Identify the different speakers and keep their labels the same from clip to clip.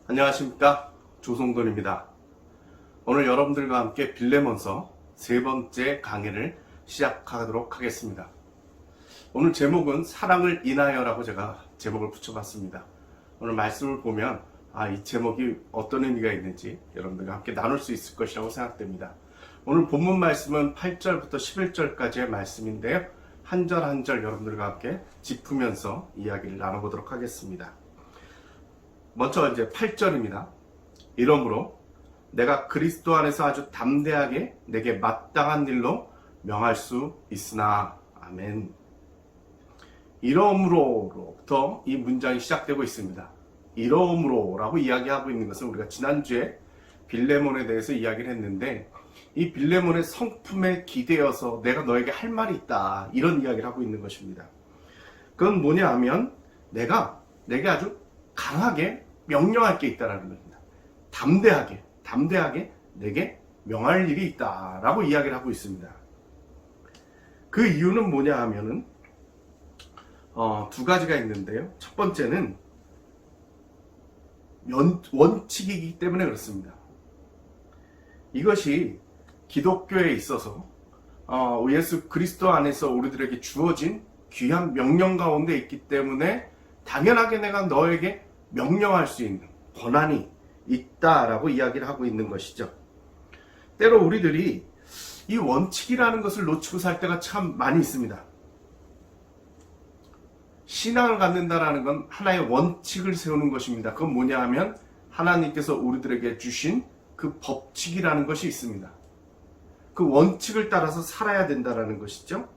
Speaker 1: 안녕하십니까, 조성돈입니다. 오늘 여러분들과 함께 빌레몬서 세 번째 강해를 시작하도록 하겠습니다. 오늘 제목은 사랑을 인하여라고 제가 제목을 붙여봤습니다. 오늘 말씀을 보면 이 제목이 어떤 의미가 있는지 여러분들과 함께 나눌 수 있을 것이라고 생각됩니다. 오늘 본문 말씀은 8절부터 11절까지의 말씀인데요, 한 절 한 절 여러분들과 함께 짚으면서 이야기를 나눠보도록 하겠습니다. 먼저 이제 8절입니다. 이러므로 내가 그리스도 안에서 아주 담대하게 내게 마땅한 일로 명할 수 있으나. 아멘. 이러므로로부터 이 문장이 시작되고 있습니다. 이러므로라고 이야기하고 있는 것은 우리가 지난주에 빌레몬에 대해서 이야기를 했는데, 이 빌레몬의 성품에 기대어서 내가 너에게 할 말이 있다, 이런 이야기를 하고 있는 것입니다. 그건 뭐냐 하면 내가 내게 아주 강하게 명령할 게 있다라는 겁니다. 담대하게 내게 명할 일이 있다라고 이야기를 하고 있습니다. 그 이유는 뭐냐 하면은 두 가지가 있는데요. 첫 번째는 원칙이기 때문에 그렇습니다. 이것이 기독교에 있어서 예수 그리스도 안에서 우리들에게 주어진 귀한 명령 가운데 있기 때문에 당연하게 내가 너에게 명령할 수 있는 권한이 있다라고 이야기를 하고 있는 것이죠. 때로 우리들이 이 원칙이라는 것을 놓치고 살 때가 참 많이 있습니다. 신앙을 갖는다라는 건 하나의 원칙을 세우는 것입니다. 그건 뭐냐 하면 하나님께서 우리들에게 주신 그 법칙이라는 것이 있습니다. 그 원칙을 따라서 살아야 된다라는 것이죠.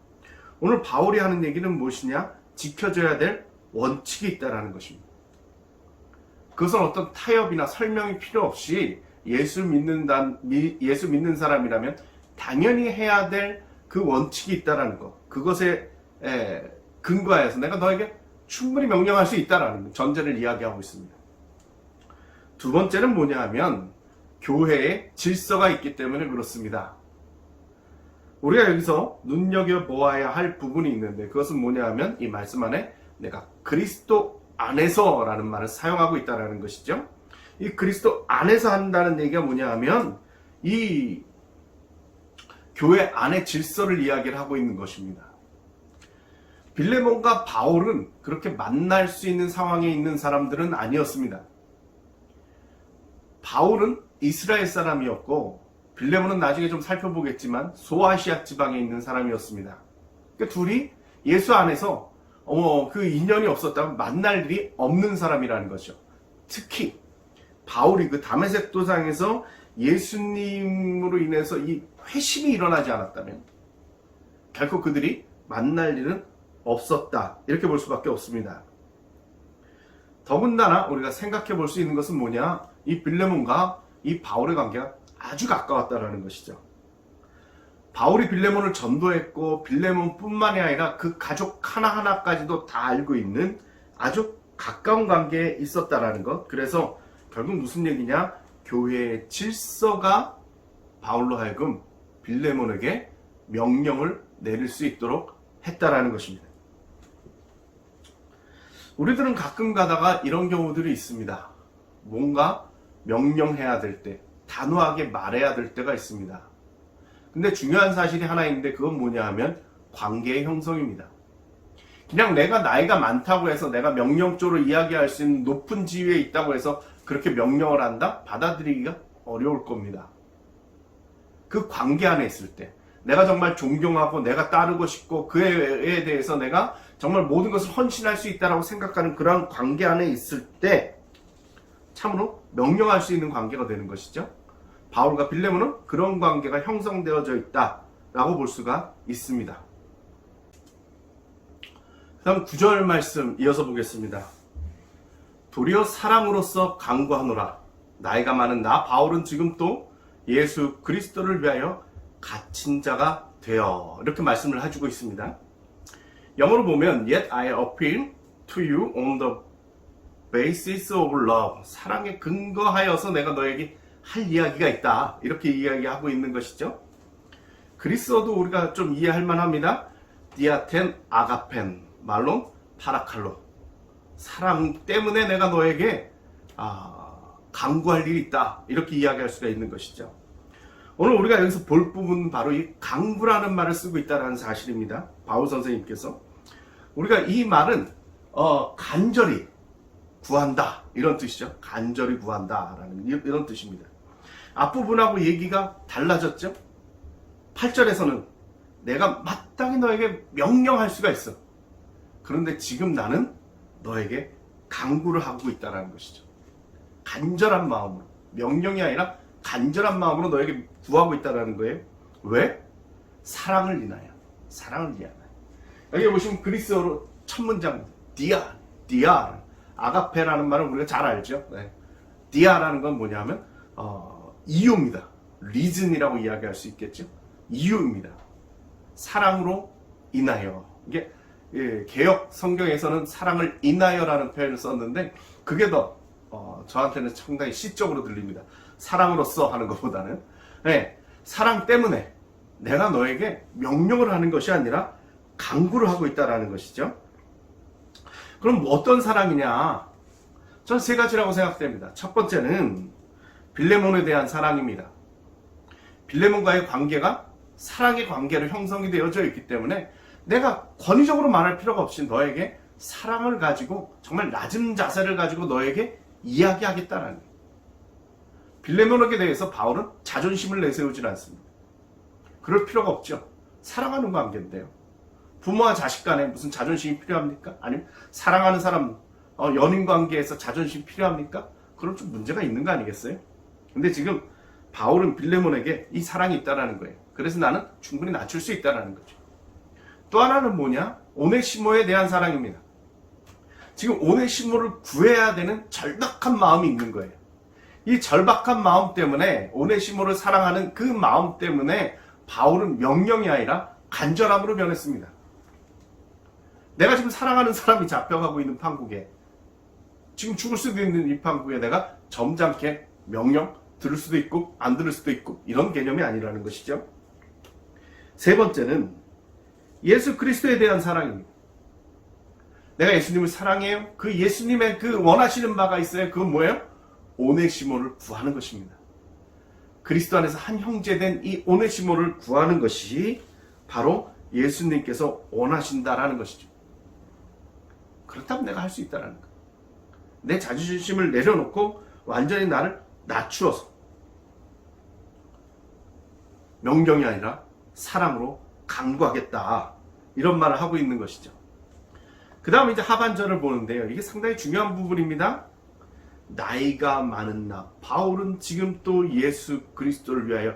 Speaker 1: 오늘 바울이 하는 얘기는 무엇이냐? 지켜져야 될 원칙이 있다라는 것입니다. 그것은 어떤 타협이나 설명이 필요 없이 예수 믿는 사람이라면 당연히 해야 될 그 원칙이 있다라는 것, 그것에 근거해서 내가 너에게 충분히 명령할 수 있다라는 전제를 이야기하고 있습니다. 두 번째는 뭐냐 하면 교회에 질서가 있기 때문에 그렇습니다. 우리가 여기서 눈여겨보아야 할 부분이 있는데, 그것은 뭐냐 하면 이 말씀 안에 내가 그리스도 안에서 라는 말을 사용하고 있다는 것이죠. 이 그리스도 안에서 한다는 얘기가 뭐냐 하면 이 교회 안의 질서를 이야기를 하고 있는 것입니다. 빌레몬과 바울은 그렇게 만날 수 있는 상황에 있는 사람들은 아니었습니다. 바울은 이스라엘 사람이었고 빌레몬은 나중에 좀 살펴보겠지만 소아시아 지방에 있는 사람이었습니다. 그러니까 둘이 예수 안에서 그 인연이 없었다면 만날 일이 없는 사람이라는 거죠. 특히 바울이 그 다메섹 도상에서 예수님으로 인해서 이 회심이 일어나지 않았다면 결코 그들이 만날 일은 없었다, 이렇게 볼 수밖에 없습니다. 더군다나 우리가 생각해 볼 수 있는 것은 뭐냐, 이 빌레몬과 이 바울의 관계가 아주 가까웠다는 것이죠. 바울이 빌레몬을 전도했고 빌레몬뿐만이 아니라 그 가족 하나하나까지도 다 알고 있는 아주 가까운 관계에 있었다라는 것. 그래서 결국 무슨 얘기냐, 교회의 질서가 바울로 하여금 빌레몬에게 명령을 내릴 수 있도록 했다라는 것입니다. 우리들은 가끔 가다가 이런 경우들이 있습니다. 뭔가 명령해야 될 때, 단호하게 말해야 될 때가 있습니다. 근데 중요한 사실이 하나 있는데, 그건 뭐냐 하면 관계의 형성입니다. 그냥 내가 나이가 많다고 해서 내가 명령적으로 이야기할 수 있는 높은 지위에 있다고 해서 그렇게 명령을 한다? 받아들이기가 어려울 겁니다. 그 관계 안에 있을 때 내가 정말 존경하고 내가 따르고 싶고 그에 대해서 내가 정말 모든 것을 헌신할 수 있다고 생각하는 그런 관계 안에 있을 때 참으로 명령할 수 있는 관계가 되는 것이죠. 바울과 빌레몬은 그런 관계가 형성되어져 있다라고 볼 수가 있습니다. 다음 9절 말씀 이어서 보겠습니다. 도리어 사랑으로서 강구하노라. 나이가 많은 나 바울은 지금 또 예수 그리스도를 위하여 갇힌 자가 되어, 이렇게 말씀을 해주고 있습니다. 영어로 보면 Yet I appeal to you on the basis of love. 사랑에 근거하여서 내가 너에게 할 이야기가 있다, 이렇게 이야기하고 있는 것이죠. 그리스어도 우리가 좀 이해할 만합니다. 디아텐 아가펜, 말로 파라칼로, 사랑 때문에 내가 너에게 강구할 일이 있다. 이렇게 이야기할 수가 있는 것이죠. 오늘 우리가 여기서 볼 부분은 바로 이 강구라는 말을 쓰고 있다는 사실입니다. 바울 선생님께서. 우리가 이 말은 간절히 구한다 이런 뜻이죠. 간절히 구한다라는 이런 뜻입니다. 앞부분하고 얘기가 달라졌죠. 8절에서는 내가 마땅히 너에게 명령할 수가 있어. 그런데 지금 나는 너에게 강구를 하고 있다는 것이죠. 간절한 마음으로, 명령이 아니라 간절한 마음으로 너에게 구하고 있다는 거예요. 왜? 사랑을 인하여. 사랑을 위하여. 여기 보시면 그리스어로 첫 문장 디아, 아가페라는 말은 우리가 잘 알죠. 네. 디아라는 건 뭐냐면 이유입니다. 리즌이라고 이야기할 수 있겠죠. 이유입니다. 사랑으로 인하여. 이게 개역 성경에서는 사랑을 인하여라는 표현을 썼는데 그게 더 저한테는 상당히 시적으로 들립니다. 사랑으로서 하는 것보다는. 네, 사랑 때문에 내가 너에게 명령을 하는 것이 아니라 강구를 하고 있다는 것이죠. 그럼 어떤 사랑이냐? 전 세 가지라고 생각됩니다. 첫 번째는 빌레몬에 대한 사랑입니다. 빌레몬과의 관계가 사랑의 관계로 형성이 되어져 있기 때문에 내가 권위적으로 말할 필요가 없이 너에게 사랑을 가지고 정말 낮은 자세를 가지고 너에게 이야기하겠다라는 거예요. 빌레몬에게 대해서 바울은 자존심을 내세우질 않습니다. 그럴 필요가 없죠. 사랑하는 관계인데요. 부모와 자식 간에 무슨 자존심이 필요합니까? 아니면 사랑하는 사람 연인 관계에서 자존심 필요합니까? 그럼 좀 문제가 있는 거 아니겠어요? 근데 지금 바울은 빌레몬에게 이 사랑이 있다는 거예요. 그래서 나는 충분히 낮출 수 있다는 거죠. 또 하나는 뭐냐? 오네시모에 대한 사랑입니다. 지금 오네시모를 구해야 되는 절박한 마음이 있는 거예요. 이 절박한 마음 때문에 오네시모를 사랑하는 그 마음 때문에 바울은 명령이 아니라 간절함으로 변했습니다. 내가 지금 사랑하는 사람이 잡혀가고 있는 판국에 지금 죽을 수도 있는 이 판국에 내가 점잖게 명령 들을 수도 있고 안 들을 수도 있고 이런 개념이 아니라는 것이죠. 세 번째는 예수 그리스도에 대한 사랑입니다. 내가 예수님을 사랑해요. 그 예수님의 그 원하시는 바가 있어요. 그건 뭐예요? 오네시모를 구하는 것입니다. 그리스도 안에서 한 형제된 이 오네시모를 구하는 것이 바로 예수님께서 원하신다라는 것이죠. 그렇다면 내가 할 수 있다는 거예요. 내 자존심을 내려놓고 완전히 나를 낮추어서 명령이 아니라 사랑으로 강구하겠다. 이런 말을 하고 있는 것이죠. 그 다음에 이제 하반절을 보는데요. 이게 상당히 중요한 부분입니다. 나이가 많은 나 바울은 지금 또 예수 그리스도를 위하여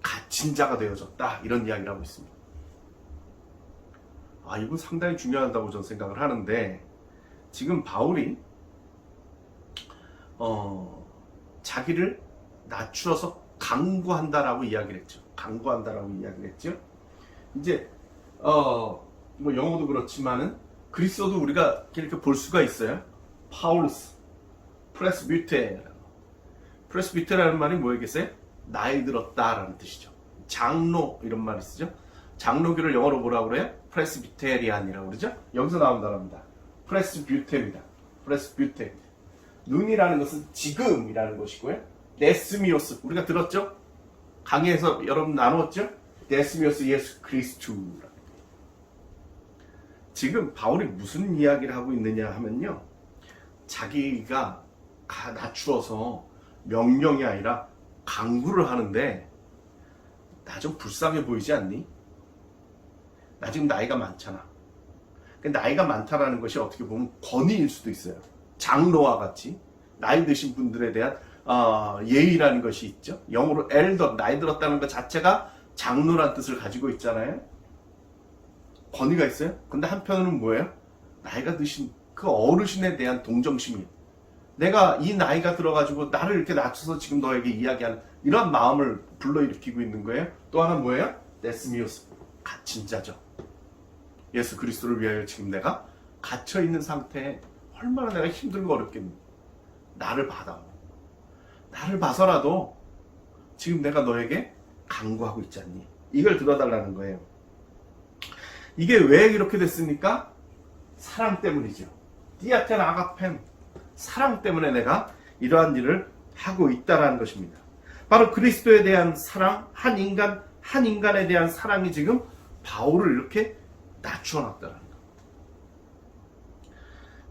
Speaker 1: 갇힌 자가 되어졌다. 이런 이야기를 하고 있습니다. 이건 상당히 중요하다고 저는 생각을 하는데 지금 바울이 자기를 낮추어서 강구한다라고 이야기를 했죠. 강구한다라고 이야기를 했죠. 이제 뭐 영어도 그렇지만은 그리스도도 우리가 이렇게 볼 수가 있어요. 파울루스, 프레스비테라는 말이 뭐겠어요? 나이 들었다라는 뜻이죠. 장로 이런 말이 쓰죠. 장로교를 영어로 뭐라고 그래요? 프레스비테리안이라고 그러죠. 여기서 나온 단어입니다. 프레스뷰테입니다. 프레스뷰테. 눈이라는 것은 지금이라는 것이고요. 데스미오스 우리가 들었죠? 강의에서 여러분 나누었죠? 데스미오스 예수 그리스도. 지금 바울이 무슨 이야기를 하고 있느냐 하면요. 자기가 낮추어서 명령이 아니라 강구를 하는데 나 좀 불쌍해 보이지 않니? 나 지금 나이가 많잖아. 나이가 많다라는 것이 어떻게 보면 권위일 수도 있어요. 장로와 같이 나이 드신 분들에 대한 예의라는 것이 있죠. 영어로 엘더, 나이 들었다는 것 자체가 장로란 뜻을 가지고 있잖아요. 권위가 있어요. 근데 한편으로는 뭐예요? 나이가 드신 그 어르신에 대한 동정심이 내가 이 나이가 들어가지고 나를 이렇게 낮춰서 지금 너에게 이야기하는 이런 마음을 불러일으키고 있는 거예요. 또 하나 뭐예요? 데스미오스, 갇힌 자죠. 예수 그리스도를 위하여 지금 내가 갇혀있는 상태에 얼마나 내가 힘들고 어렵겠니? 나를 받아. 나를 봐서라도 지금 내가 너에게 강구하고 있지 않니? 이걸 들어달라는 거예요. 이게 왜 이렇게 됐습니까? 사랑 때문이죠. 디아텐 아가펜. 사랑 때문에 내가 이러한 일을 하고 있다라는 것입니다. 바로 그리스도에 대한 사랑, 한 인간에 대한 사랑이 지금 바울을 이렇게 낮추어 놨다는 것.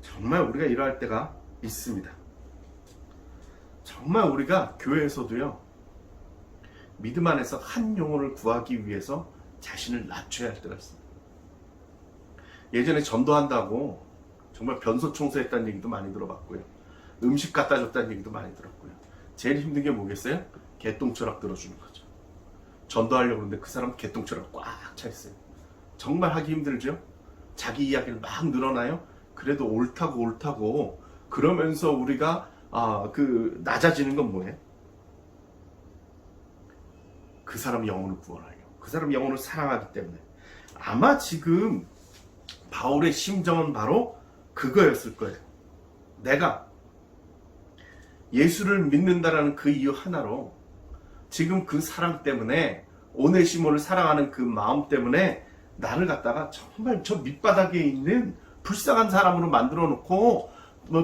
Speaker 1: 정말 우리가 이러할 때가 있습니다. 정말 우리가 교회에서도요, 믿음 안에서 한 영혼을 구하기 위해서 자신을 낮춰야 할 때가 있습니다. 예전에 전도한다고 정말 변소 청소했다는 얘기도 많이 들어봤고요. 음식 갖다 줬다는 얘기도 많이 들었고요. 제일 힘든 게 뭐겠어요? 개똥철학 들어주는 거죠. 전도하려고 그러는데 그 사람 개똥철학 꽉 차 있어요. 정말 하기 힘들죠? 자기 이야기를 막 늘어나요? 그래도 옳다고 그러면서 우리가 낮아지는 건 뭐예요? 그 사람 영혼을 구원하려고, 그 사람 영혼을 사랑하기 때문에. 아마 지금 바울의 심정은 바로 그거였을 거예요. 내가 예수를 믿는다라는 그 이유 하나로 지금 그 사랑 때문에, 오네시모를 사랑하는 그 마음 때문에 나를 갖다가 정말 저 밑바닥에 있는 불쌍한 사람으로 만들어 놓고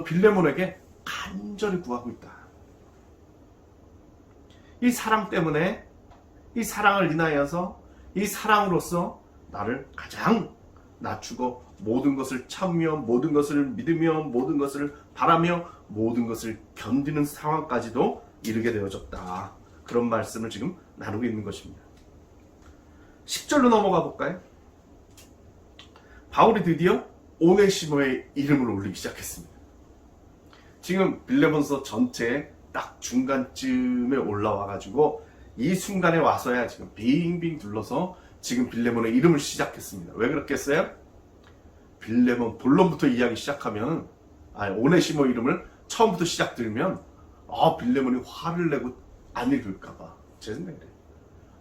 Speaker 1: 빌레몬에게 간절히 구하고 있다. 이 사랑 때문에, 이 사랑을 인하여서, 이 사랑으로서 나를 가장 낮추고 모든 것을 참으며, 모든 것을 믿으며, 모든 것을 바라며, 모든 것을 견디는 상황까지도 이르게 되어졌다. 그런 말씀을 지금 나누고 있는 것입니다. 10절로 넘어가 볼까요? 바울이 드디어 오네시모의 이름을 올리기 시작했습니다. 지금 빌레몬서 전체에 딱 중간쯤에 올라와가지고 이 순간에 와서야 지금 빙빙 둘러서 지금 빌레몬의 이름을 시작했습니다. 왜 그렇겠어요? 빌레몬 본론부터 이야기 시작하면, 오네시모 이름을 처음부터 시작들면 빌레몬이 화를 내고 안 읽을까봐 제 생각이래요.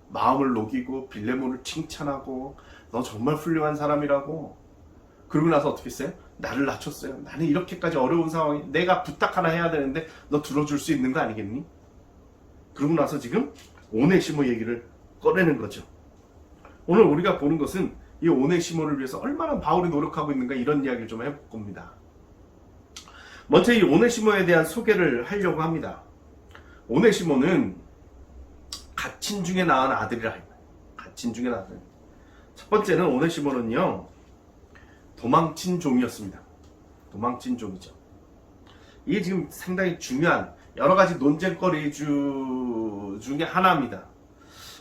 Speaker 1: 마음을 녹이고 빌레몬을 칭찬하고 너 정말 훌륭한 사람이라고. 그러고 나서 어떻게 했어요? 나를 낮췄어요. 나는 이렇게까지 어려운 상황에 내가 부탁 하나 해야 되는데 너 들어줄 수 있는 거 아니겠니? 그러고 나서 지금 오네시모 얘기를 꺼내는 거죠. 오늘 우리가 보는 것은 이 오네시모를 위해서 얼마나 바울이 노력하고 있는가, 이런 이야기를 좀 해볼 겁니다. 먼저 이 오네시모에 대한 소개를 하려고 합니다. 오네시모는 갓친 중에 낳은 아들이라 해요. 갓친 중에 낳은 아들. 첫 번째는 오네시모는요, 도망친 종이었습니다. 도망친 종이죠. 이게 지금 상당히 중요한 여러 가지 논쟁거리 중에 하나입니다.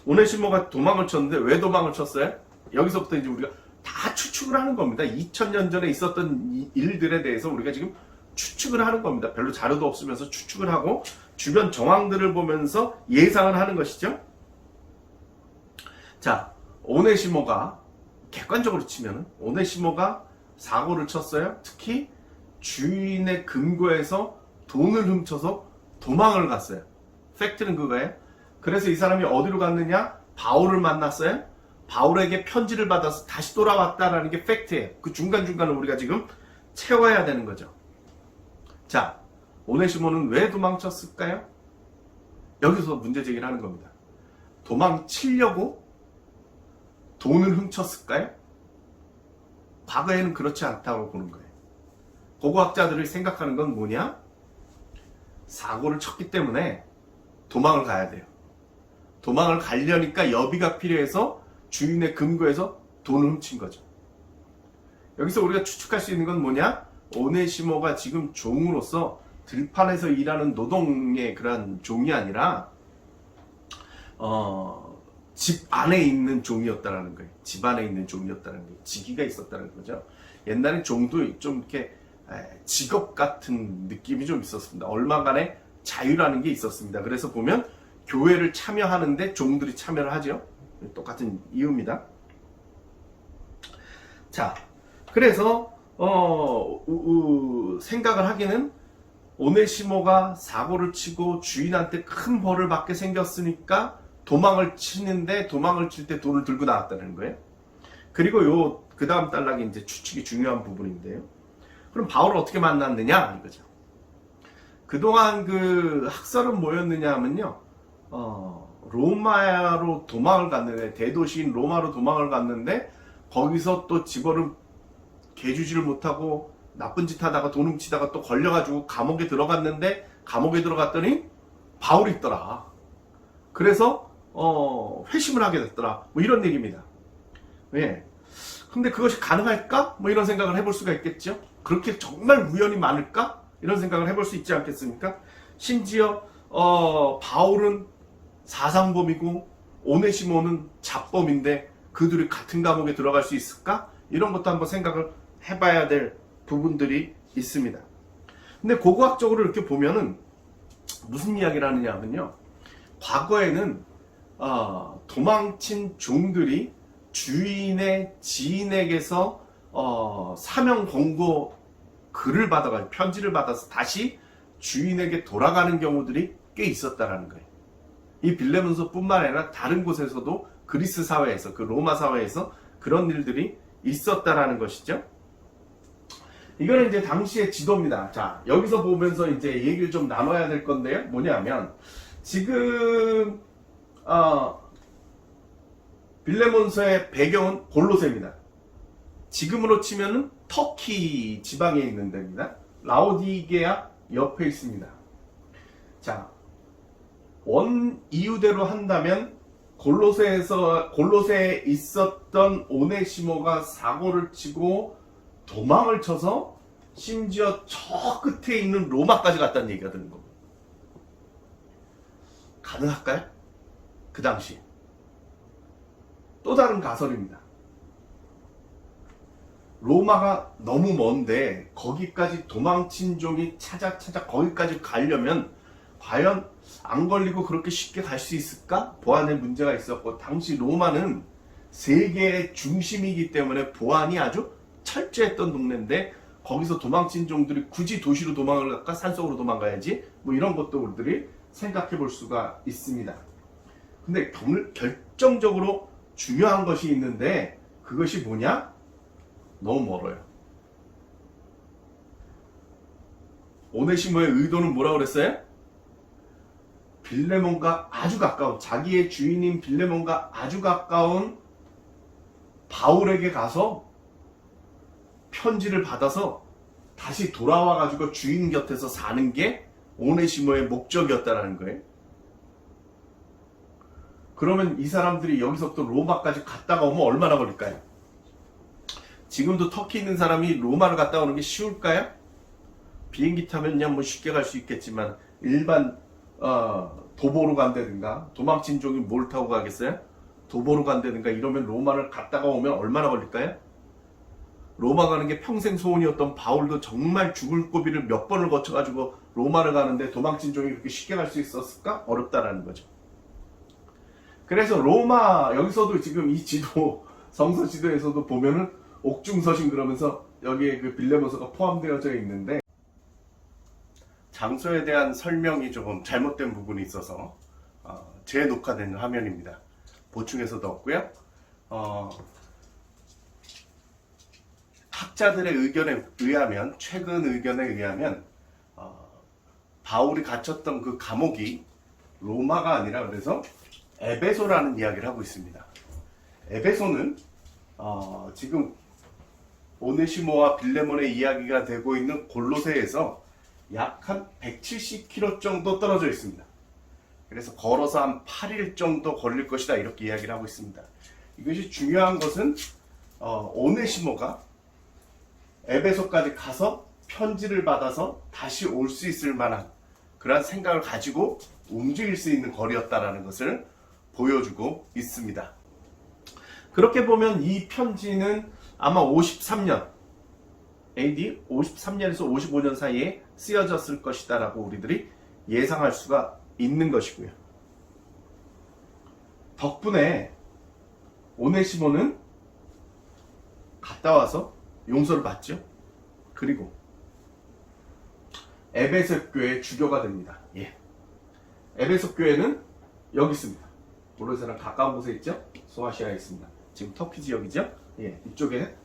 Speaker 1: 오네시모가 도망을 쳤는데 왜 도망을 쳤어요? 여기서부터 이제 우리가 다 추측을 하는 겁니다. 2000년 전에 있었던 일들에 대해서 우리가 지금 추측을 하는 겁니다. 별로 자료도 없으면서 추측을 하고 주변 정황들을 보면서 예상을 하는 것이죠. 자, 오네시모가 객관적으로 치면 오네시모가 사고를 쳤어요. 특히 주인의 금고에서 돈을 훔쳐서 도망을 갔어요. 팩트는 그거예요. 그래서 이 사람이 어디로 갔느냐? 바울을 만났어요. 바울에게 편지를 받아서 다시 돌아왔다라는 게 팩트예요. 그 중간중간을 우리가 지금 채워야 되는 거죠. 자, 오네시모는 왜 도망쳤을까요? 여기서 문제제기를 하는 겁니다. 도망치려고 돈을 훔쳤을까요? 과거에는 그렇지 않다고 보는 거예요. 고고학자들이 생각하는 건 뭐냐? 사고를 쳤기 때문에 도망을 가야 돼요. 도망을 가려니까 여비가 필요해서 주인의 금고에서 돈을 훔친 거죠. 여기서 우리가 추측할 수 있는 건 뭐냐? 오네시모가 지금 종으로서 들판에서 일하는 노동의 그런 종이 아니라 집 안에 있는 종이었다라는 거예요. 집 안에 있는 종이었다는 거예요. 직위가 있었다는 거죠. 옛날에 종도 좀 이렇게 직업 같은 느낌이 좀 있었습니다. 얼마간의 자유라는 게 있었습니다. 그래서 보면 교회를 참여하는데 종들이 참여를 하죠. 똑같은 이유입니다. 자, 그래서 생각을 하기는 오네시모가 사고를 치고 주인한테 큰 벌을 받게 생겼으니까 도망을 치는데, 도망을 칠 때 돈을 들고 나왔다는 거예요. 그리고 그 다음 단락이 이제 추측이 중요한 부분인데요. 그럼 바울을 어떻게 만났느냐 이거죠. 그동안 그 학설은 뭐였느냐 하면요, 로마로 도망을 갔는데, 대도시인 로마로 도망을 갔는데 거기서 또 집어를 개주지를 못하고 나쁜 짓 하다가 돈 훔치다가 또 걸려가지고 감옥에 들어갔는데, 감옥에 들어갔더니 바울이 있더라. 그래서 회심을 하게 됐더라. 뭐 이런 얘기입니다. 예. 근데 그것이 가능할까? 뭐 이런 생각을 해볼 수가 있겠죠. 그렇게 정말 우연이 많을까? 이런 생각을 해볼 수 있지 않겠습니까? 심지어 바울은 사상범이고 오네시모는 잡범인데 그들이 같은 감옥에 들어갈 수 있을까? 이런 것도 한번 생각을 해봐야 될 부분들이 있습니다. 근데 고고학적으로 이렇게 보면은 무슨 이야기를 하느냐 하면요, 과거에는 도망친 종들이 주인의 지인에게서 사명 권고 글을 받아가지고 편지를 받아서 다시 주인에게 돌아가는 경우들이 꽤 있었다라는 거예요. 이 빌레몬서뿐만 아니라 다른 곳에서도 그리스 사회에서, 그 로마 사회에서 그런 일들이 있었다라는 것이죠. 이거는 이제 당시의 지도입니다. 자, 여기서 보면서 이제 얘기를 좀 나눠야 될 건데요. 뭐냐면 지금 빌레몬서의 배경은 골로새입니다. 지금으로 치면은 터키 지방에 있는 데입니다. 라오디게아 옆에 있습니다. 자, 원 이유대로 한다면 골로새에 있었던 오네시모가 사고를 치고 도망을 쳐서 심지어 저 끝에 있는 로마까지 갔다는 얘기가 드는 겁니다. 가능할까요? 그 당시 또 다른 가설입니다. 로마가 너무 먼데 거기까지 도망친 종이 찾아 거기까지 가려면 과연 안 걸리고 그렇게 쉽게 갈 수 있을까? 보안에 문제가 있었고, 당시 로마는 세계의 중심이기 때문에 보안이 아주 철저했던 동네인데 거기서 도망친 종들이 굳이 도시로 도망을 갈까? 산속으로 도망가야지? 뭐 이런 것도 우리들이 생각해 볼 수가 있습니다. 근데 결정적으로 중요한 것이 있는데 그것이 뭐냐? 너무 멀어요. 오네시모의 의도는 뭐라고 그랬어요? 빌레몬과 아주 가까운, 자기의 주인인 빌레몬과 아주 가까운 바울에게 가서 편지를 받아서 다시 돌아와 가지고 주인 곁에서 사는 게 오네시모의 목적이었다는 거예요. 그러면 이 사람들이 여기서부터 로마까지 갔다가 오면 얼마나 걸릴까요? 지금도 터키 있는 사람이 로마를 갔다 오는 게 쉬울까요? 비행기 타면요 뭐 쉽게 갈 수 있겠지만 일반 도보로 간다든가, 도망친 종이 뭘 타고 가겠어요? 도보로 간다든가 이러면 로마를 갔다가 오면 얼마나 걸릴까요? 로마 가는 게 평생 소원이었던 바울도 정말 죽을 고비를 몇 번을 거쳐가지고 로마를 가는데 도망친 종이 그렇게 쉽게 갈 수 있었을까? 어렵다라는 거죠. 그래서 로마, 여기서도 지금 이 지도, 성서 지도에서도 보면은 옥중서신 그러면서 여기에 그 빌레몬서가 포함되어져 있는데, 장소에 대한 설명이 조금 잘못된 부분이 있어서 재녹화된 화면입니다. 보충해서 넣었고요. 학자들의 의견에 의하면, 최근 의견에 의하면 바울이 갇혔던 그 감옥이 로마가 아니라 그래서 에베소라는 이야기를 하고 있습니다. 에베소는 지금 오네시모와 빌레몬의 이야기가 되고 있는 골로새에서 약 한 170km 정도 떨어져 있습니다. 그래서 걸어서 한 8일 정도 걸릴 것이다 이렇게 이야기를 하고 있습니다. 이것이 중요한 것은 오네시모가 에베소까지 가서 편지를 받아서 다시 올 수 있을 만한 그런 생각을 가지고 움직일 수 있는 거리였다라는 것을 보여주고 있습니다. 그렇게 보면 이 편지는 아마 53년 AD 53년에서 55년 사이에 쓰여졌을 것이다 라고 우리들이 예상할 수가 있는 것이고요. 덕분에 오네시모는 갔다 와서 용서를 받죠. 그리고 에베소 교회의 주교가 됩니다. 예. 에베소 교회는 여기 있습니다. 골로새랑 가까운 곳에 있죠. 소아시아에 있습니다. 지금 터키 지역이죠. 예, 이쪽에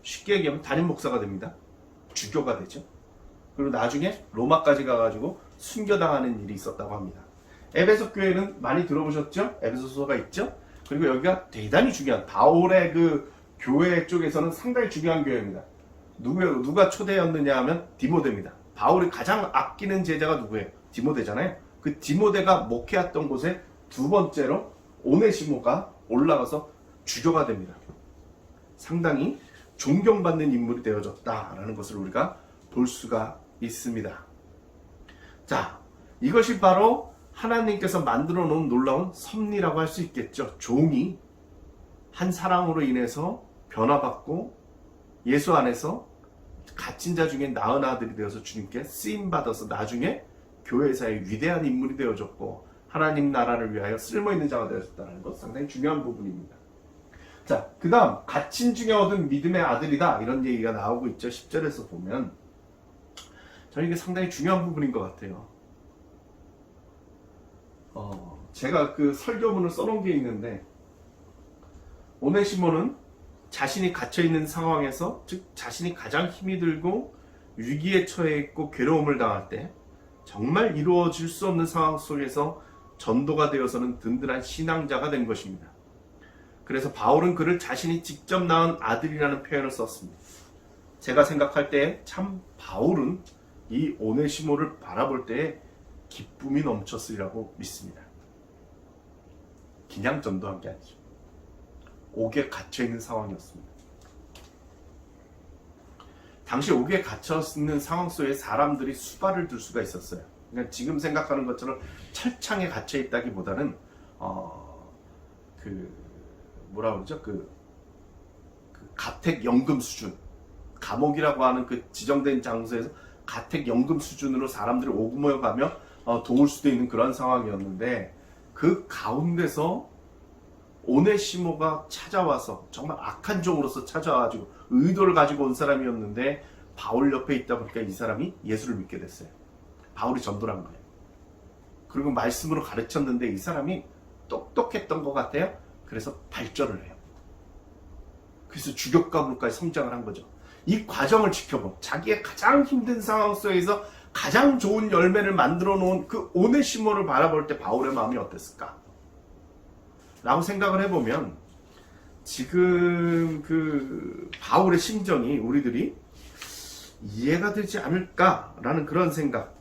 Speaker 1: 쉽게 얘기하면 담임 목사가 됩니다. 주교가 되죠. 그리고 나중에 로마까지 가가지고 순교당하는 일이 있었다고 합니다. 에베소 교회는 많이 들어보셨죠? 에베소서가 있죠. 그리고 여기가 대단히 중요한, 바울의 그 교회 쪽에서는 상당히 중요한 교회입니다. 누가 초대였느냐 하면 디모데입니다. 바울이 가장 아끼는 제자가 누구예요? 디모데잖아요. 그 디모데가 목회했던 곳에 두 번째로 오네시모가 올라가서 주교가 됩니다. 상당히 존경받는 인물이 되어졌다라는 것을 우리가 볼 수가 있습니다. 자, 이것이 바로 하나님께서 만들어 놓은 놀라운 섭리라고 할 수 있겠죠. 종이 한 사람으로 인해서 변화받고 예수 안에서 갇힌 자 중에 나은 아들이 되어서 주님께 쓰임받아서 나중에 교회사의 위대한 인물이 되어졌고 하나님 나라를 위하여 쓸모있는 자가 되어졌다는 것 상당히 중요한 부분입니다. 자, 그 다음 갇힌 중에 얻은 믿음의 아들이다 이런 얘기가 나오고 있죠. 10절에서 보면 저는 이게 상당히 중요한 부분인 것 같아요. 제가 그 설교문을 써놓은 게 있는데 오네시모는 자신이 갇혀있는 상황에서 즉 자신이 가장 힘이 들고 위기에 처해 있고 괴로움을 당할 때 정말 이루어질 수 없는 상황 속에서 전도가 되어서는 든든한 신앙자가 된 것입니다. 그래서 바울은 그를 자신이 직접 낳은 아들이라는 표현을 썼습니다. 제가 생각할 때 참 바울은 이 오네시모를 바라볼 때 기쁨이 넘쳤으리라고 믿습니다. 그냥 전도한 게 아니죠. 옥에 갇혀있는 상황이었습니다. 당시 옥에 갇혀있는 상황 속에 사람들이 수발을 들 수가 있었어요. 그러니까 지금 생각하는 것처럼 철창에 갇혀있다기보다는 뭐라 그러죠? 그 가택연금 수준, 감옥이라고 하는 그 지정된 장소에서 가택연금 수준으로 사람들이 오고 모여가며 도울 수도 있는 그런 상황이었는데 그 가운데서 오네시모가 찾아와서 정말 악한 종으로서 찾아와가지고 의도를 가지고 온 사람이었는데 바울 옆에 있다 보니까 이 사람이 예수를 믿게 됐어요. 바울이 전도를 한 거예요. 그리고 말씀으로 가르쳤는데 이 사람이 똑똑했던 것 같아요. 그래서 발전을 해요. 그래서 주격가부로까지 성장을 한 거죠. 이 과정을 지켜본 자기의 가장 힘든 상황 속에서 가장 좋은 열매를 만들어 놓은 그 오네시모를 바라볼 때 바울의 마음이 어땠을까? 라고 생각을 해보면 지금 그 바울의 심정이 우리들이 이해가 되지 않을까라는 그런 생각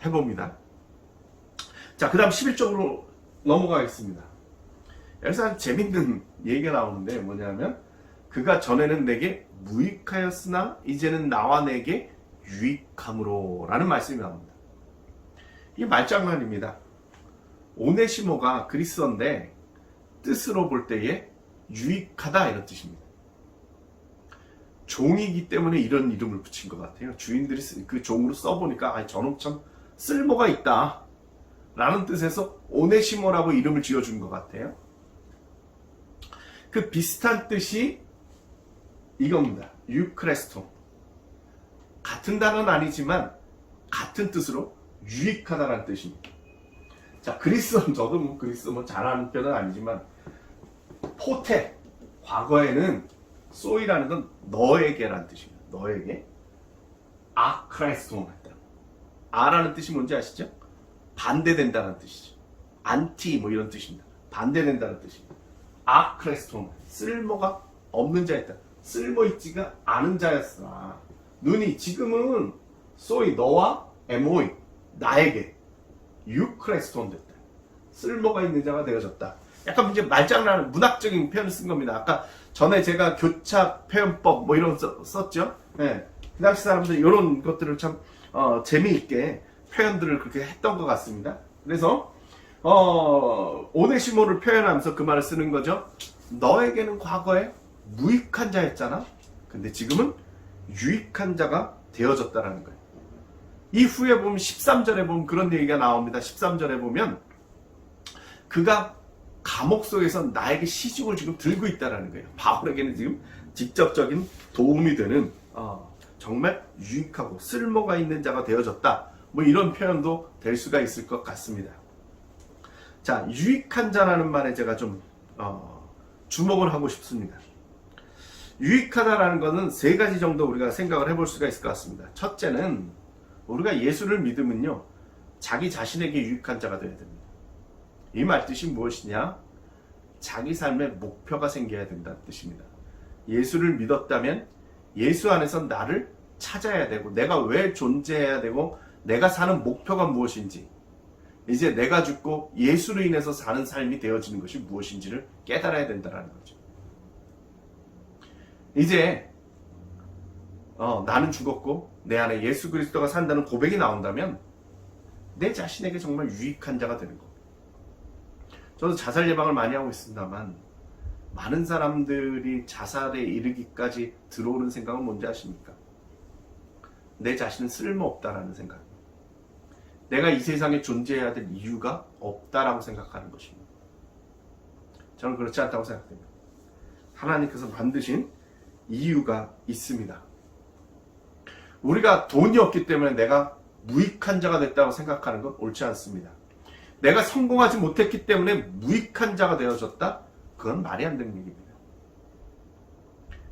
Speaker 1: 해봅니다. 자, 그 다음 11쪽으로 넘어가겠습니다. 여기서 재밌는 얘기가 나오는데 뭐냐면 그가 전에는 내게 무익하였으나 이제는 나와 내게 유익함으로 라는 말씀이 나옵니다. 이게 말장난입니다. 오네시모가 그리스어인데 뜻으로 볼 때에 유익하다 이런 뜻입니다. 종이기 때문에 이런 이름을 붙인 것 같아요. 주인들이 그 종으로 써보니까 저놈 참 쓸모가 있다 라는 뜻에서 오네시모라고 이름을 지어준 것 같아요. 그 비슷한 뜻이 이겁니다. 유크레스톤. 같은 단어는 아니지만 같은 뜻으로 유익하다라는 뜻입니다. 자, 그리스어는 저도 그리스어 잘하는 편은 아니지만 포테, 과거에는 소이라는 건 너에게라는 뜻입니다. 너에게 아크레스톤 했다. 아라는 뜻이 뭔지 아시죠? 반대된다는 뜻이죠. 안티 뭐 이런 뜻입니다. 반대된다는 뜻입니다. 아크레스톤, 쓸모가 없는 자였다. 쓸모있지가 않은 자였으나 눈이 지금은 소이 너와 에모이 나에게 유크레스톤 됐다. 쓸모가 있는 자가 되어졌다. 약간 이제 말장난 문학적인 표현을 쓴 겁니다. 아까 전에 제가 교차 표현법 뭐 이런 거 썼죠. 네. 그 당시 사람들이 이런 것들을 참 재미있게 표현들을 그렇게 했던 것 같습니다. 그래서 오네시모를 표현하면서 그 말을 쓰는 거죠. 너에게는 과거에 무익한 자였잖아. 근데 지금은 유익한 자가 되어졌다라는 거예요. 이후에 보면 13절에 보면 그런 얘기가 나옵니다. 13절에 보면 그가 감옥 속에서 나에게 시중을 지금 들고 있다라는 거예요. 바울에게는 지금 직접적인 도움이 되는 정말 유익하고 쓸모가 있는 자가 되어졌다. 뭐 이런 표현도 될 수가 있을 것 같습니다. 자, 유익한 자라는 말에 제가 좀 주목을 하고 싶습니다. 유익하다라는 것은 세 가지 정도 우리가 생각을 해볼 수가 있을 것 같습니다. 첫째는 우리가 예수를 믿으면요, 자기 자신에게 유익한 자가 되어야 됩니다. 이 말 뜻이 무엇이냐? 자기 삶의 목표가 생겨야 된다는 뜻입니다. 예수를 믿었다면 예수 안에서 나를 찾아야 되고 내가 왜 존재해야 되고 내가 사는 목표가 무엇인지 이제 내가 죽고 예수로 인해서 사는 삶이 되어지는 것이 무엇인지를 깨달아야 된다는 거죠. 이제 나는 죽었고 내 안에 예수 그리스도가 산다는 고백이 나온다면 내 자신에게 정말 유익한 자가 되는 겁니다. 저도 자살 예방을 많이 하고 있습니다만 많은 사람들이 자살에 이르기까지 들어오는 생각은 뭔지 아십니까? 내 자신은 쓸모없다라는 생각. 내가 이 세상에 존재해야 될 이유가 없다라고 생각하는 것입니다. 저는 그렇지 않다고 생각합니다. 하나님께서 만드신 이유가 있습니다. 우리가 돈이 없기 때문에 내가 무익한 자가 됐다고 생각하는 건 옳지 않습니다. 내가 성공하지 못했기 때문에 무익한 자가 되어졌다? 그건 말이 안 되는 얘기입니다.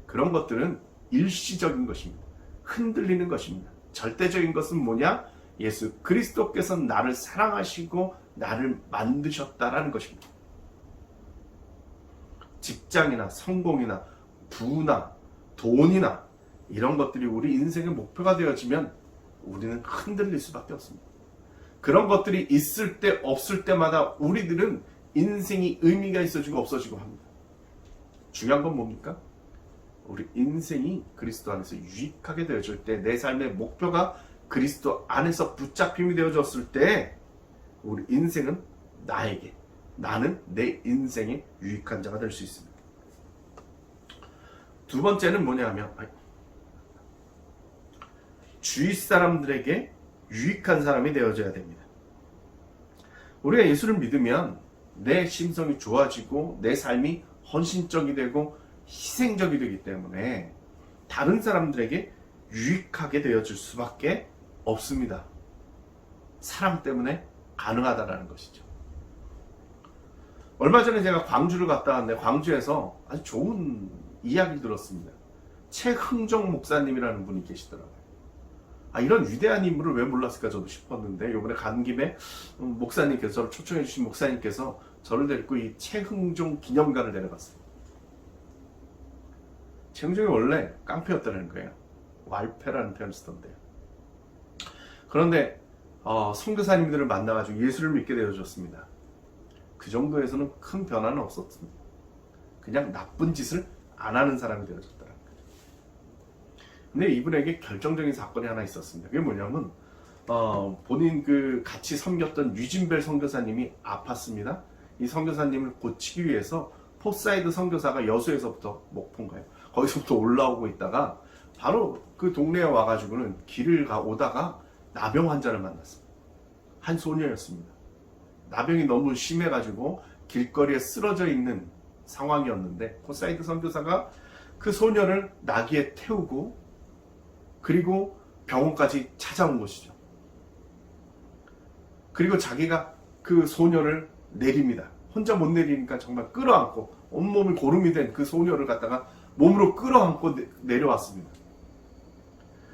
Speaker 1: 그런 것들은 일시적인 것입니다. 흔들리는 것입니다. 절대적인 것은 뭐냐? 예수 그리스도께서 나를 사랑하시고 나를 만드셨다라는 것입니다. 직장이나 성공이나 부나 돈이나 이런 것들이 우리 인생의 목표가 되어지면 우리는 흔들릴 수밖에 없습니다. 그런 것들이 있을 때 없을 때마다 우리들은 인생이 의미가 있어지고 없어지고 합니다. 중요한 건 뭡니까? 우리 인생이 그리스도 안에서 유익하게 되어질 때, 내 삶의 목표가 그리스도 안에서 붙잡힘이 되어졌을 때 우리 인생은 나는 내 인생의 유익한 자가 될 수 있습니다. 두 번째는 뭐냐면 주위 사람들에게 유익한 사람이 되어져야 됩니다. 우리가 예수를 믿으면 내 심성이 좋아지고 내 삶이 헌신적이 되고 희생적이 되기 때문에 다른 사람들에게 유익하게 되어질 수밖에 없습니다. 사랑 때문에 가능하다는 것이죠. 얼마 전에 제가 광주를 갔다 왔는데 광주에서 아주 좋은 이야기를 들었습니다. 최흥정 목사님이라는 분이 계시더라고요. 이런 위대한 인물을 왜 몰랐을까 저도 싶었는데 이번에 간 김에 목사님께서 저를 초청해 주신 목사님께서 저를 데리고 이 최흥종 기념관을 데려갔어요. 최흥종이 원래 깡패였다는 거예요. 왈패라는 표현을 쓰던데요. 그런데 선교사님들을 만나가지고 예수를 믿게 되어졌습니다. 그 정도에서는 큰 변화는 없었습니다. 그냥 나쁜 짓을 안 하는 사람이 되어졌더라고요. 근데 이분에게 결정적인 사건이 하나 있었습니다. 그게 뭐냐면 본인 같이 섬겼던 유진벨 선교사님이 아팠습니다. 이 선교사님을 고치기 위해서 포사이드 선교사가 여수에서부터 목포인가요? 거기서부터 올라오고 있다가 바로 그 동네에 와가지고는 길을 오다가 나병 환자를 만났습니다. 한 소녀였습니다. 나병이 너무 심해가지고 길거리에 쓰러져 있는 상황이었는데 포사이드 선교사가 그 소녀를 나귀에 태우고 그리고 병원까지 찾아온 것이죠. 그리고 자기가 그 소녀를 내립니다. 혼자 못 내리니까 정말 끌어안고 온몸이 고름이 된 그 소녀를 갖다가 몸으로 끌어안고 내려왔습니다.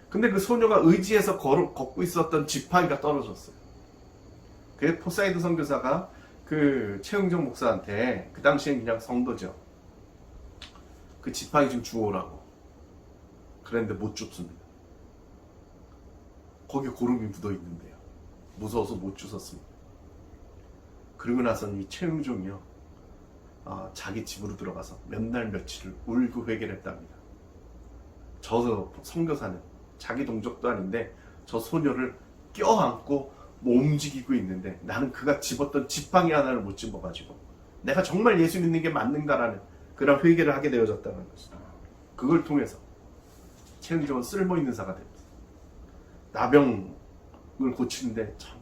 Speaker 1: 근데 그 소녀가 의지해서 걷고 있었던 지팡이가 떨어졌어요. 그래서 포사이드 선교사가 그 최흥정 목사한테, 그 당시엔 그냥 성도죠, 그 지팡이 좀 주워오라고 그랬는데 못 줬습니다. 거기에 고름이 묻어 있는데요. 무서워서 못 주웠습니다. 그러고 나서는 이 최흥종이요, 자기 집으로 들어가서 몇 날 며칠을 울고 회개를 했답니다. 저 선교사는 자기 동족도 아닌데 저 소녀를 껴안고 움직이고 있는데 나는 그가 집었던 지팡이 하나를 못 집어가지고 내가 정말 예수 믿는 게 맞는가라는 그런 회개를 하게 되어졌다는 것이다. 그걸 통해서 최흥종은 쓸모있는 사가 됩니다. 나병을 고치는데 참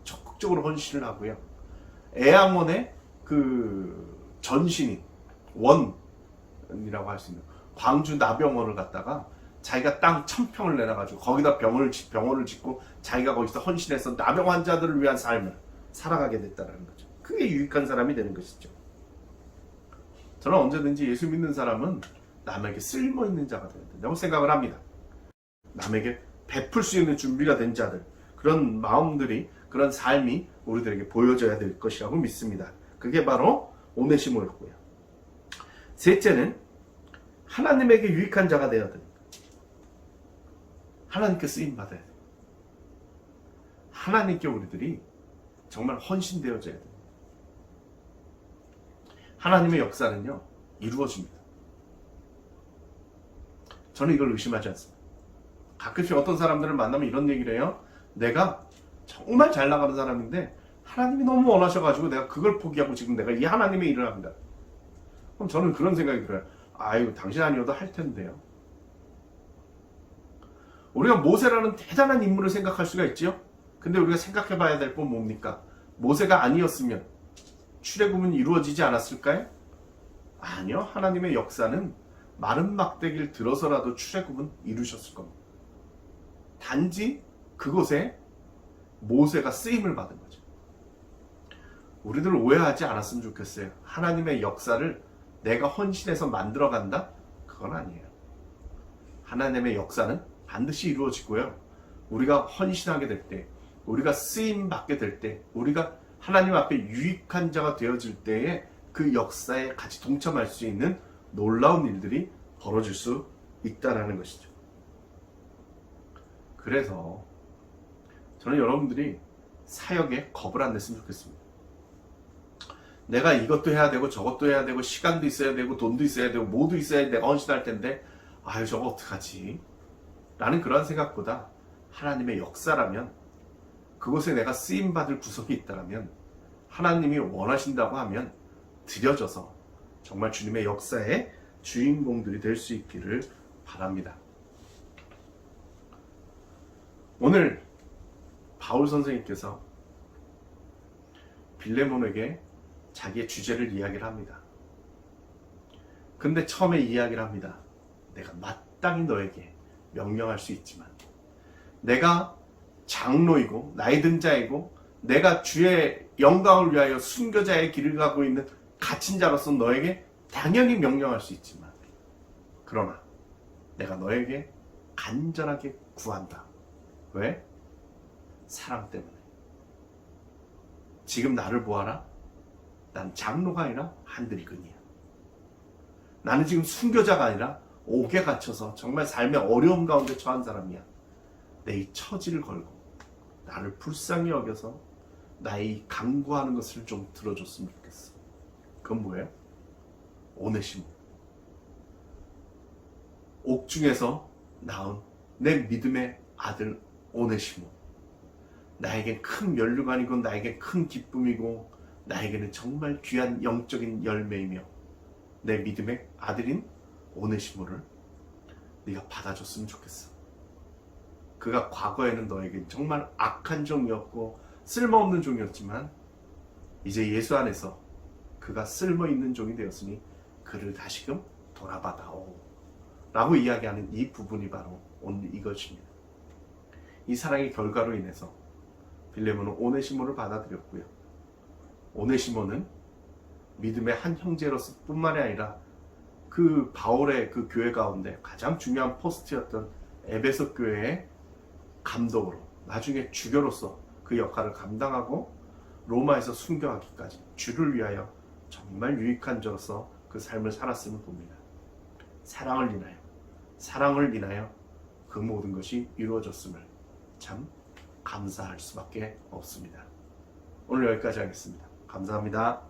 Speaker 1: 적극적으로 헌신을 하고요. 애양원의 그 전신인 원이라고 할 수 있는 광주 나병원을 갖다가 자기가 땅 1000평을 내놔가지고 거기다 병원을 짓고 자기가 거기서 헌신해서 나병 환자들을 위한 삶을 살아가게 됐다는 거죠. 그게 유익한 사람이 되는 것이죠. 저는 언제든지 예수 믿는 사람은 남에게 쓸모있는 자가 되어야 된다고 생각을 합니다. 남에게 베풀 수 있는 준비가 된 자들, 그런 마음들이, 그런 삶이 우리들에게 보여져야 될 것이라고 믿습니다. 그게 바로 오네시모였고요. 셋째는 하나님에게 유익한 자가 되어야 됩니다. 하나님께 쓰임받아야 돼요. 하나님께 우리들이 정말 헌신되어져야 돼요. 하나님의 역사는요, 이루어집니다. 저는 이걸 의심하지 않습니다. 가끔씩 어떤 사람들을 만나면 이런 얘기를 해요. 내가 정말 잘 나가는 사람인데 하나님이 너무 원하셔가지고 내가 그걸 포기하고 지금 내가 이 하나님의 일을 합니다. 그럼 저는 그런 생각이 들어요. 아유, 당신 아니어도 할 텐데요. 우리가 모세라는 대단한 인물을 생각할 수가 있죠. 근데 우리가 생각해 봐야 될 건 뭡니까? 모세가 아니었으면 출애굽은 이루어지지 않았을까요? 아니요. 하나님의 역사는 마른 막대기를 들어서라도 출애굽은 이루셨을 겁니다. 단지 그곳에 모세가 쓰임을 받은 거죠. 우리들 오해하지 않았으면 좋겠어요. 하나님의 역사를 내가 헌신해서 만들어간다? 그건 아니에요. 하나님의 역사는 반드시 이루어지고요. 우리가 헌신하게 될 때, 우리가 쓰임 받게 될 때, 우리가 하나님 앞에 유익한 자가 되어질 때에 그 역사에 같이 동참할 수 있는 놀라운 일들이 벌어질 수 있다는 것이죠. 그래서 저는 여러분들이 사역에 겁을 안 냈으면 좋겠습니다. 내가 이것도 해야 되고 저것도 해야 되고 시간도 있어야 되고 돈도 있어야 되고 모두 있어야 내가 헌신할 텐데 아유 저거 어떡하지? 라는 그런 생각보다 하나님의 역사라면 그곳에 내가 쓰임받을 구석이 있다면 하나님이 원하신다고 하면 드려져서 정말 주님의 역사의 주인공들이 될 수 있기를 바랍니다. 오늘 바울 선생님께서 빌레몬에게 자기의 주제를 이야기를 합니다. 근데 처음에 이야기를 합니다. 내가 마땅히 너에게 명령할 수 있지만 내가 장로이고 나이 든 자이고 내가 주의 영광을 위하여 순교자의 길을 가고 있는 갇힌 자로서 너에게 당연히 명령할 수 있지만 그러나 내가 너에게 간절하게 구한다. 왜? 사랑 때문에. 지금 나를 보아라. 난 장로가 아니라 한들근이야. 나는 지금 순교자가 아니라 옥에 갇혀서 정말 삶의 어려움 가운데 처한 사람이야. 내 이 처지를 걸고 나를 불쌍히 여겨서 나의 간구하는 것을 좀 들어줬으면 좋겠어. 그건 뭐예요? 오네시모. 옥중에서 낳은 내 믿음의 아들 오네시모. 나에겐 큰 면류관이고 나에겐 큰 기쁨이고 나에게는 정말 귀한 영적인 열매이며 내 믿음의 아들인 오네시모를 네가 받아줬으면 좋겠어. 그가 과거에는 너에게 정말 악한 종이었고 쓸모없는 종이었지만 이제 예수 안에서 그가 쓸모있는 종이 되었으니 그를 다시금 돌아봐다오 라고 이야기하는 이 부분이 바로 오늘 이것입니다. 이 사랑의 결과로 인해서 빌레몬은 오네시모를 받아들였고요. 오네시모는 믿음의 한 형제로서 뿐만이 아니라 그 바울의 그 교회 가운데 가장 중요한 포스트였던 에베소 교회의 감독으로 나중에 주교로서 그 역할을 감당하고 로마에서 순교하기까지 주를 위하여 정말 유익한 자로서 그 삶을 살았음을 봅니다. 사랑을 인하여 그 모든 것이 이루어졌음을 참 감사할 수밖에 없습니다. 오늘 여기까지 하겠습니다. 감사합니다.